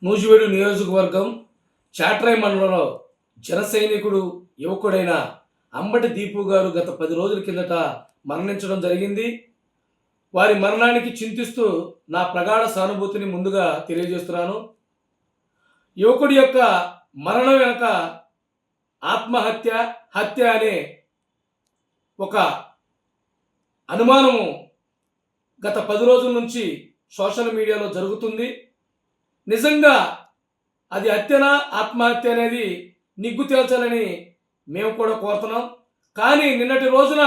నూజివీడు నియోజకవర్గం చాట్రాయి మండలంలో జన సైనికుడు యువకుడైన అంబటి దీపు గారు గత 10 రోజుల కిందట మరణించడం జరిగింది. వారి మరణానికి చింతిస్తూ నా ప్రగాఢ సానుభూతిని ముందుగా తెలియజేస్తున్నాను. యువకుడి యొక్క మరణం వెనుక ఆత్మహత్య, హత్య అనే ఒక అనుమానము గత 10 రోజుల నుంచి సోషల్ మీడియాలో జరుగుతుంది. నిజంగా అది హత్యనా ఆత్మహత్య అనేది నిగ్గు తేల్చాలని మేము కూడా కోరుతున్నాం. కానీ నిన్నటి రోజున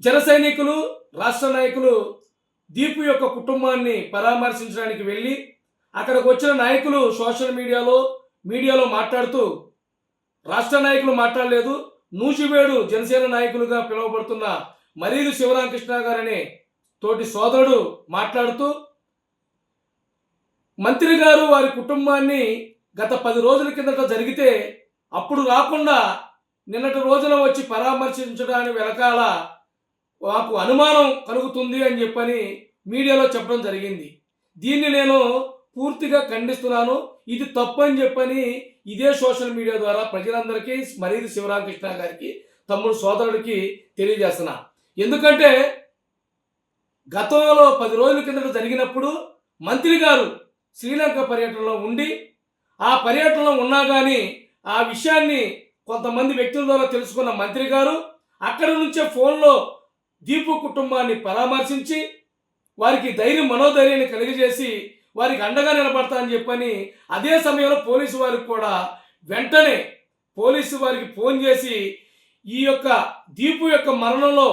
జన సైనికులు, రాష్ట్ర నాయకులు దీపు యొక్క కుటుంబాన్ని పరామర్శించడానికి వెళ్ళి అక్కడికి వచ్చిన నాయకులు సోషల్ మీడియాలో మాట్లాడుతూ, రాష్ట్ర నాయకులు మాట్లాడలేదు, నూజివీడు జనసేన నాయకులుగా పిలువబడుతున్న మరీదు శివరామకృష్ణ గారనే తోటి సోదరుడు మాట్లాడుతూ, మంత్రి గారు వారి కుటుంబాన్ని గత 10 రోజుల కిందట జరిగితే అప్పుడు రాకుండా నిన్నటి రోజున వచ్చి పరామర్శించడానికి వెనకాల మాకు అనుమానం కలుగుతుంది అని చెప్పని మీడియాలో చెప్పడం జరిగింది. దీన్ని నేను పూర్తిగా ఖండిస్తున్నాను. ఇది తప్పు అని చెప్పని ఇదే సోషల్ మీడియా ద్వారా ప్రజలందరికీ, మరీదు శివరామకృష్ణ గారికి, తమ్ముడు సోదరుడికి తెలియజేస్తున్నా. ఎందుకంటే గతంలో 10 రోజుల కిందట జరిగినప్పుడు మంత్రి గారు శ్రీలంక పర్యటనలో ఉండి, ఆ పర్యటనలో ఉన్నా కానీ ఆ విషయాన్ని కొంతమంది వ్యక్తుల ద్వారా తెలుసుకున్న మంత్రి గారు అక్కడి నుంచే ఫోన్లో దీపు కుటుంబాన్ని పరామర్శించి వారికి మనోధైర్యాన్ని కలిగజేసి వారికి అండగా నిలబడతా అని చెప్పని అదే సమయంలో పోలీసు వారికి కూడా వెంటనే ఫోన్ చేసి ఈ యొక్క దీపు యొక్క మరణంలో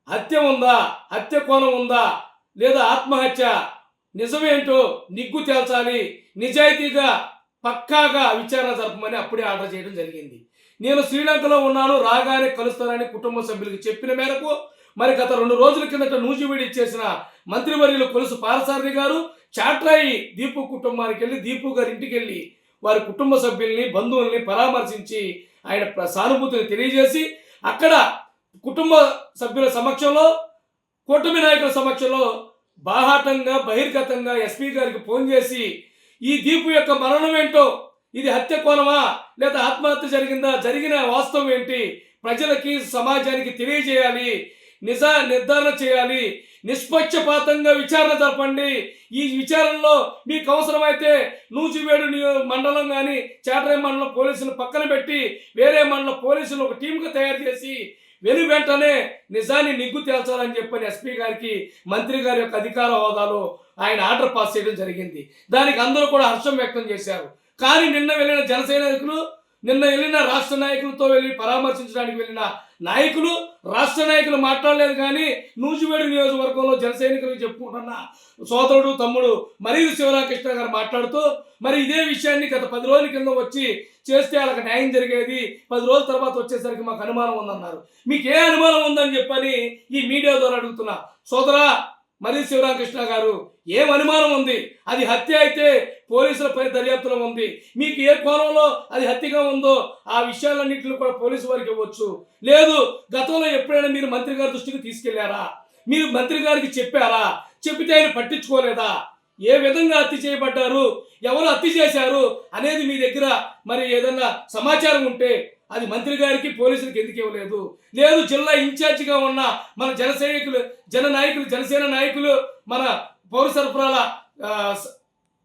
హత్య ఉందా, హత్య కోణం ఉందా, లేదా ఆత్మహత్య, నిజమేంటో నిగ్గు తేల్చాలి, నిజాయితీగా పక్కాగా విచారణ జరపమని అప్పుడే ఆర్డర్ చేయడం జరిగింది. నేను శ్రీలంకలో ఉన్నాను, రాగానే కలుస్తానని కుటుంబ సభ్యులకు చెప్పిన మేరకు మరి గత 2 రోజుల కిందట నూజివీడు ఇచ్చేసిన మంత్రివర్యులు కొలుసు పారసారథి గారు చాట్రాయి దీపు కుటుంబానికి వెళ్ళి, దీపు గారి ఇంటికి వెళ్ళి వారి కుటుంబ సభ్యుల్ని, బంధువుల్ని పరామర్శించి ఆయన సానుభూతిని తెలియజేసి అక్కడ కుటుంబ సభ్యుల సమక్షంలో, కూటమి నాయకుల సమక్షంలో బాహాటంగా బహిర్గతంగా ఎస్పీ గారికి ఫోన్ చేసి ఈ దీపు యొక్క మరణం ఏంటో, ఇది హత్య కోణమా లేదా ఆత్మహత్య జరిగిందా, జరిగిన వాస్తవం ఏంటి, ప్రజలకి సమాజానికి తెలియజేయాలి, నిర్ధారణ చేయాలి, నిష్పక్షపాతంగా విచారణ జరపండి. ఈ విచారణలో మీకు అవసరమైతే నూజివీడు మండలం కానీ చాట్రాయి మండలం పోలీసులు పక్కన పెట్టి వేరే మండలం పోలీసులు ఒక టీంగా తయారు చేసి వెంటనే నిజాన్ని నిగ్గు తేల్చాలని చెప్పని ఎస్పీ గారికి మంత్రి గారి యొక్క అధికార హోదాలో ఆయన ఆర్డర్ పాస్ చేయడం జరిగింది. దానికి అందరూ కూడా హర్షం వ్యక్తం చేశారు. కానీ నిన్న వెళ్ళిన జనసైనికులు, నిన్న వెళ్ళిన రాష్ట్ర నాయకులతో వెళ్ళి పరామర్శించడానికి వెళ్ళిన నాయకులు, రాష్ట్ర నాయకులు మాట్లాడలేదు. కానీ నూజివీడు నియోజకవర్గంలో జనసైనికులు చెప్పుకుంటున్న సోదరుడు, తమ్ముడు మరీదు శివరామకృష్ణ గారు మాట్లాడుతూ, మరి ఇదే విషయాన్ని గత 10 రోజుల కింద వచ్చి చేస్తే వాళ్ళకి న్యాయం జరిగేది, 10 రోజుల తర్వాత వచ్చేసరికి మాకు అనుమానం ఉందన్నారు. మీకు ఏ అనుమానం ఉందని చెప్పని ఈ మీడియా ద్వారా అడుగుతున్నా. సోదరా మరీదు శివరామకృష్ణ గారు, ఏం అనుమానం ఉంది? అది హత్య అయితే పోలీసుల పై దర్యాప్తులో ఉంది. మీకు ఏ కోణంలో అది హత్యగా ఉందో ఆ విషయాలన్నింటినీ కూడా పోలీసు వారికి ఇవ్వచ్చు. లేదు, గతంలో ఎప్పుడైనా మీరు మంత్రి గారి దృష్టికి తీసుకెళ్లారా? మీరు మంత్రి గారికి చెప్పారా? చెప్పితే ఆయన పట్టించుకోలేదా? ఏ విధంగా హత్య చేయబడ్డారు, ఎవరు హత్య చేశారు అనేది మీ దగ్గర మరి ఏదన్నా సమాచారం ఉంటే అది మంత్రి గారికి, పోలీసులకు ఎందుకు ఇవ్వలేదు? లేదు, జిల్లా ఇన్ఛార్జిగా ఉన్న మన జనసేన నాయకులు, మన పౌర సరఫరాల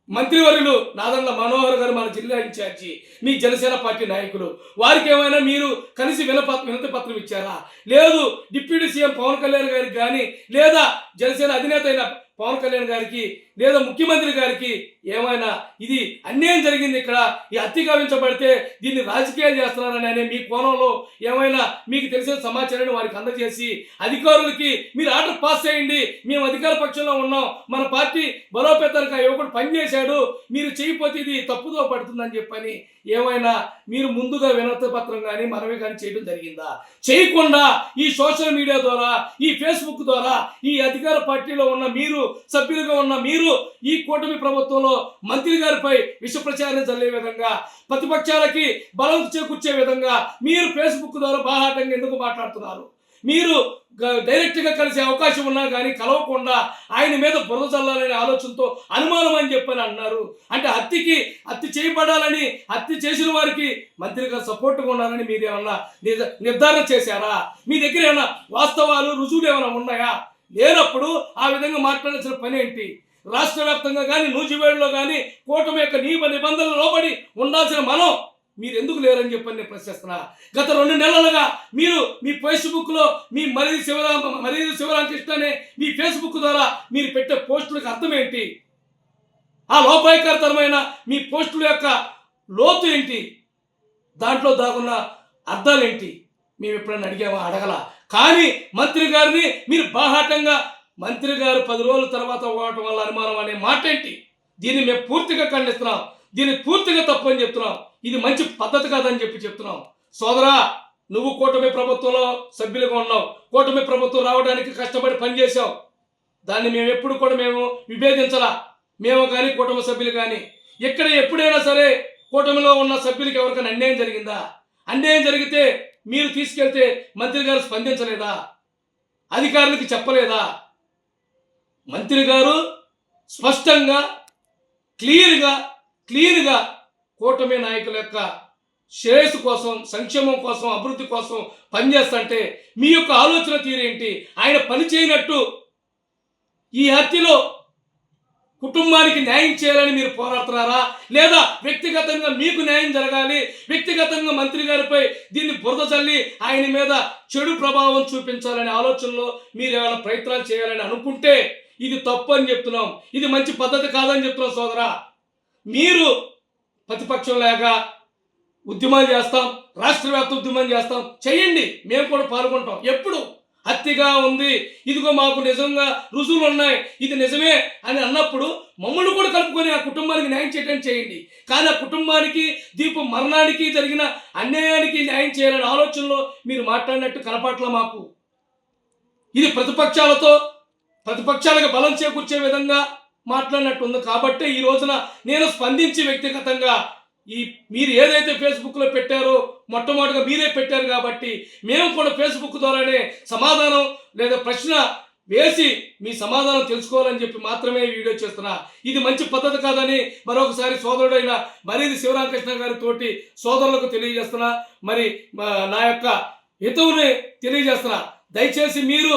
మంత్రివర్యులు నాదెండ్ల మనోహర్ గారు, మన జిల్లా ఇన్ఛార్జి, మీ జనసేన పార్టీ నాయకులు, వారికి ఏమైనా మీరు కలిసి వినతి పత్రం ఇచ్చారా? లేదు, డిప్యూటీ సీఎం పవన్ కళ్యాణ్ గారికి కానీ, లేదా జనసేన అధినేత అయిన పవన్ కళ్యాణ్ గారికి, లేదా ముఖ్యమంత్రి గారికి ఏమైనా ఇది అన్యాయం జరిగింది, ఇక్కడ ఈ హత్య గావించబడితే దీన్ని రాజకీయాలు చేస్తున్నారని అనే మీ కోణంలో ఏమైనా మీకు తెలిసిన సమాచారాన్ని వారికి అందజేసి అధికారులకి మీరు ఆర్డర్ పాస్ చేయండి, మేము అధికార పక్షంలో ఉన్నాం, మన పార్టీ బలోపేతానికి ఆ యువకుడు పనిచేశాడు, మీరు చేయకపోతే ఇది తప్పుదో పడుతుందని చెప్పని ఏమైనా మీరు ముందుగా వినతి పత్రం కానీ మనవి కానీ చేయడం జరిగిందా? చేయకుండా ఈ సోషల్ మీడియా ద్వారా, ఈ ఫేస్బుక్ ద్వారా ఈ అధికార పార్టీలో ఉన్న మీరు, సభ్యులుగా ఉన్న మీరు ఈ కూటమి ప్రభుత్వంలో మంత్రి గారిపై విష ప్రచారం చల్లే విధంగా, ప్రతిపక్షాలకి బలం చేకూర్చే విధంగా మీరు ఫేస్బుక్ ద్వారా బాహాటంగా ఎందుకు మాట్లాడుతున్నారు? మీరు డైరెక్ట్గా కలిసే అవకాశం ఉన్నా కానీ కలవకుండా ఆయన మీద బురద చల్లాలనే ఆలోచనతో అనుమానం అని చెప్పని అన్నారు. అంటే హత్య చేయబడాలని, హత్య చేసిన వారికి మంత్రి గారు సపోర్ట్గా ఉండాలని మీరు ఏమన్నా నిర్ధారణ చేశారా? మీ దగ్గర ఏమన్నా వాస్తవాలు, రుజువులు ఏమైనా ఉన్నాయా? లేనప్పుడు ఆ విధంగా మాట్లాడాల్సిన పని ఏంటి? రాష్ట్ర వ్యాప్తంగా కానీ, నూజివేడులో కానీ కూటమి యొక్క నియమ నిబంధనలు లోబడి ఉండాల్సిన మనం మీరు ఎందుకు లేరని చెప్పని నేను ప్రశ్నిస్తున్నా. గత 2 నెలలుగా మీరు మీ ఫేస్బుక్లో మీ మరిది శివరామకృష్ణ అనే మీ ఫేస్బుక్ ద్వారా మీరు పెట్టే పోస్టులకు అర్థం ఏంటి? ఆ లోపాయకరమైన మీ పోస్టుల యొక్క లోతు ఏంటి? దాంట్లో దాగున్న అర్థాలు ఏంటి? మేము ఎప్పుడైనా అడగల. కానీ మంత్రి గారిని మీరు బాహాటంగా మంత్రి గారు 10 రోజుల తర్వాత పోవటం వల్ల అనుమానం అనే మాట ఏంటి? దీన్ని మేము పూర్తిగా ఖండిస్తున్నాం. దీన్ని పూర్తిగా తప్పు అని చెప్తున్నాం. ఇది మంచి పద్ధతి కాదని చెప్తున్నాం. సోదరా, నువ్వు కూటమి ప్రభుత్వంలో సభ్యులుగా ఉన్నావు. కూటమి ప్రభుత్వం రావడానికి కష్టపడి పనిచేసావు. దాన్ని మేము ఎప్పుడు కూడా విభేదించలా. మేము కానీ కూటమి సభ్యులు కానీ ఇక్కడ ఎప్పుడైనా సరే కూటమిలో ఉన్న సభ్యులకి ఎవరికైనా అన్యాయం జరిగిందా? అన్యాయం జరిగితే మీరు తీసుకెళ్తే మంత్రి గారు స్పందించలేదా? అధికారులకి చెప్పలేదా? మంత్రి గారు స్పష్టంగా క్లీన్గా కూటమి నాయకుల యొక్క శ్రేయస్సు కోసం, సంక్షేమం కోసం, అభివృద్ధి కోసం పనిచేస్తుంటే మీ యొక్క ఆలోచన తీరేంటి? ఆయన పని చేయనట్టు ఈ హత్యలో కుటుంబానికి న్యాయం చేయాలని మీరు పోరాడుతున్నారా? లేదా వ్యక్తిగతంగా మీకు న్యాయం జరగాలి, వ్యక్తిగతంగా మంత్రి గారిపై దీన్ని బురద చల్లి ఆయన మీద చెడు ప్రభావం చూపించాలనే ఆలోచనలో మీరు ఏమైనా ప్రయత్నాలు చేయాలని అనుకుంటే ఇది తప్పు అని చెప్తున్నాం. ఇది మంచి పద్ధతి కాదని చెప్తున్నాం. సోదరా, మీరు ప్రతిపక్షం లేక ఉద్యమాలు చేస్తాం, రాష్ట్ర వ్యాప్త ఉద్యమం చేస్తాం, చేయండి, మేము కూడా పాల్గొంటాం. ఎప్పుడు హత్యగా ఉంది, ఇదిగో మాకు నిజంగా రుజువులు ఉన్నాయి, ఇది నిజమే అని అన్నప్పుడు మమ్మల్ని కూడా కలుపుకొని ఆ కుటుంబానికి న్యాయం చేయడానికి చేయండి. కానీ ఆ కుటుంబానికి, దీపు మరణానికి జరిగిన అన్యాయానికి న్యాయం చేయాలనే ఆలోచనలో మీరు మాట్లాడినట్టు కనపట్ల మాకు. ఇది ప్రతిపక్షాలకు బలం చేకూర్చే విధంగా మాట్లాడినట్టు ఉంది. కాబట్టి ఈ రోజున నేను స్పందించి వ్యక్తిగతంగా మీరు ఏదైతే ఫేస్బుక్లో పెట్టారో మొట్టమొదటిగా మీరే పెట్టారు కాబట్టి మేము కూడా ఫేస్బుక్ ద్వారానే సమాధానం లేదా ప్రశ్న వేసి మీ సమాధానం తెలుసుకోవాలని చెప్పి మాత్రమే వీడియో చేస్తున్నా. ఇది మంచి పద్ధతి కాదని మరొకసారి సోదరుడైన మరిది శివరామకృష్ణ గారితోటి సోదరులకు తెలియజేస్తున్నా. మరి నా యొక్క హితవుని తెలియజేస్తున్నా. దయచేసి మీరు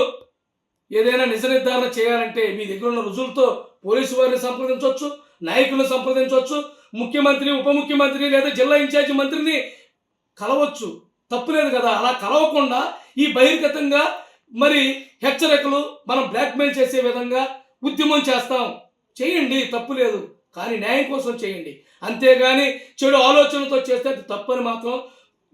ఏదైనా నిజ నిర్ధారణ చేయాలంటే మీ దగ్గర ఉన్న రుజువులతో పోలీసు వారిని సంప్రదించవచ్చు, నాయకులను సంప్రదించవచ్చు, ముఖ్యమంత్రి, ఉప ముఖ్యమంత్రి లేదా జిల్లా ఇన్ఛార్జి మంత్రిని కలవచ్చు. తప్పులేదు కదా. అలా కలవకుండా ఈ బహిర్గతంగా మరి హెచ్చరికలు మనం బ్లాక్మెయిల్ చేసే విధంగా ఉద్యమం చేయండి, తప్పు లేదు. కానీ న్యాయం కోసం చేయండి. అంతేగాని చెడు ఆలోచనలతో చేస్తే అది తప్పని మాత్రం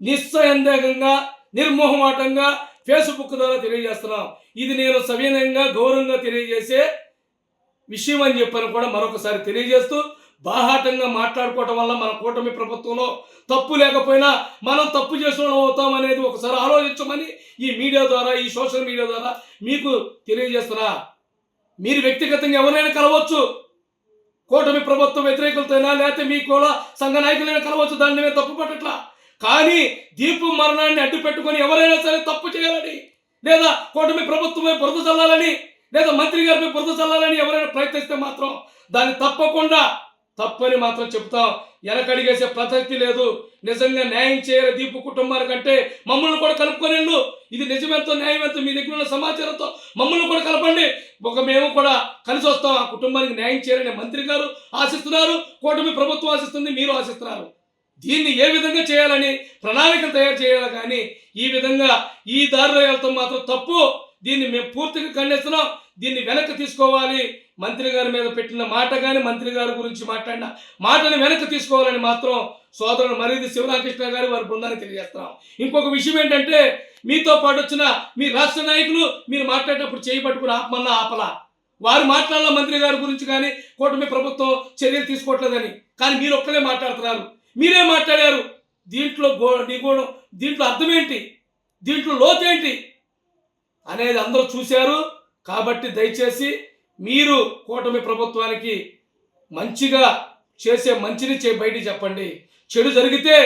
నిస్సందేహంగా, నిర్మోహమాటంగా ఫేస్బుక్ ద్వారా తెలియజేస్తున్నాం. ఇది నేను సవినయంగా, గౌరవంగా తెలియజేసే విషయం అని చెప్పని కూడా మరొకసారి తెలియజేస్తూ, బాహాటంగా మాట్లాడుకోవటం వల్ల మన కూటమి ప్రభుత్వంలో తప్పు లేకపోయినా మనం తప్పు చేసిన అవుతాం అనేది ఒకసారి ఆలోచించమని ఈ మీడియా ద్వారా, ఈ సోషల్ మీడియా ద్వారా మీకు తెలియజేస్తున్నా. మీరు వ్యక్తిగతంగా ఎవరైనా కలవచ్చు, కూటమి ప్రభుత్వ వ్యతిరేకులతోనా లేకపోతే మీ కూడా సంఘ నాయకులైనా కలవచ్చు, దాన్ని మేము తప్పు పట్టట్లా. కానీ దీపు మరణాన్ని అడ్డు పెట్టుకొని ఎవరైనా సరే తప్పు చేయాలని లేదా కూటమి ప్రభుత్వమే బురద చల్లాలని లేదా మంత్రి గారిపై బురద చల్లాలని ఎవరైనా ప్రయత్నిస్తే మాత్రం దాన్ని తప్పకుండా తప్పని మాత్రం చెప్తాం. వెనకడిగేసే ప్రసక్తి లేదు. నిజంగా న్యాయం చేయాలి దీపు కుటుంబానికంటే మమ్మల్ని కూడా కలుపుకొని వెళ్ళు. ఇది నిజమెంతో న్యాయం ఎంతో మీ దగ్గర ఉన్న సమాచారంతో మమ్మల్ని కూడా కలపండి. మేము కూడా కలిసి వస్తాం. ఆ కుటుంబానికి న్యాయం చేయాలని మంత్రి గారు ఆశిస్తున్నారు, కూటమి ప్రభుత్వం ఆశిస్తుంది, మీరు ఆశిస్తున్నారు. దీన్ని ఏ విధంగా చేయాలని ప్రణాళికలు తయారు చేయాలి. కానీ ఈ విధంగా ఈ దారిలో వెళ్తాం మాత్రం తప్పు. దీన్ని మేము పూర్తిగా ఖండిస్తున్నాం. దీన్ని వెనక్కి తీసుకోవాలి. మంత్రి గారి మీద పెట్టిన మాట కానీ, మంత్రి గారి గురించి మాట్లాడిన మాటని వెనక్కి తీసుకోవాలని మాత్రం సోదరుడు మరిది శివరామకృష్ణ గారి వారి బృందానికి తెలియజేస్తున్నాం. ఇంకొక విషయం ఏంటంటే, మీతో పాటు వచ్చిన మీ రాష్ట్ర నాయకులు మీరు మాట్లాడేటప్పుడు చేయబట్టుకుని ఆపమన్నా ఆపలా. వారు మాట్లాడాల మంత్రి గారి గురించి కానీ కూటమి ప్రభుత్వం చర్యలు తీసుకోవట్లేదని. కానీ మీరు ఒక్కరే మాట్లాడుతున్నారు. మీరే మాట్లాడారు. దీంట్లో దీంట్లో అర్థం ఏంటి, దీంట్లో లోతు ఏంటి అనేది అందరూ చూశారు. కాబట్టి దయచేసి మీరు కూటమి ప్రభుత్వానికి మంచిగా చేసే మంచిని బయటికి చెప్పండి. చెడు జరిగితే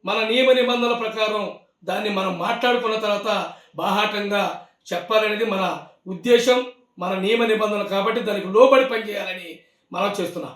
మన నియమ నిబంధనల ప్రకారం దాన్ని మనం మాట్లాడుకున్న తర్వాత బాహాటంగా చెప్పాలనేది మన ఉద్దేశం, మన నియమ నిబంధనలు కాబట్టి దానికి లోబడి పనిచేయాలని మనం చేస్తున్నాం.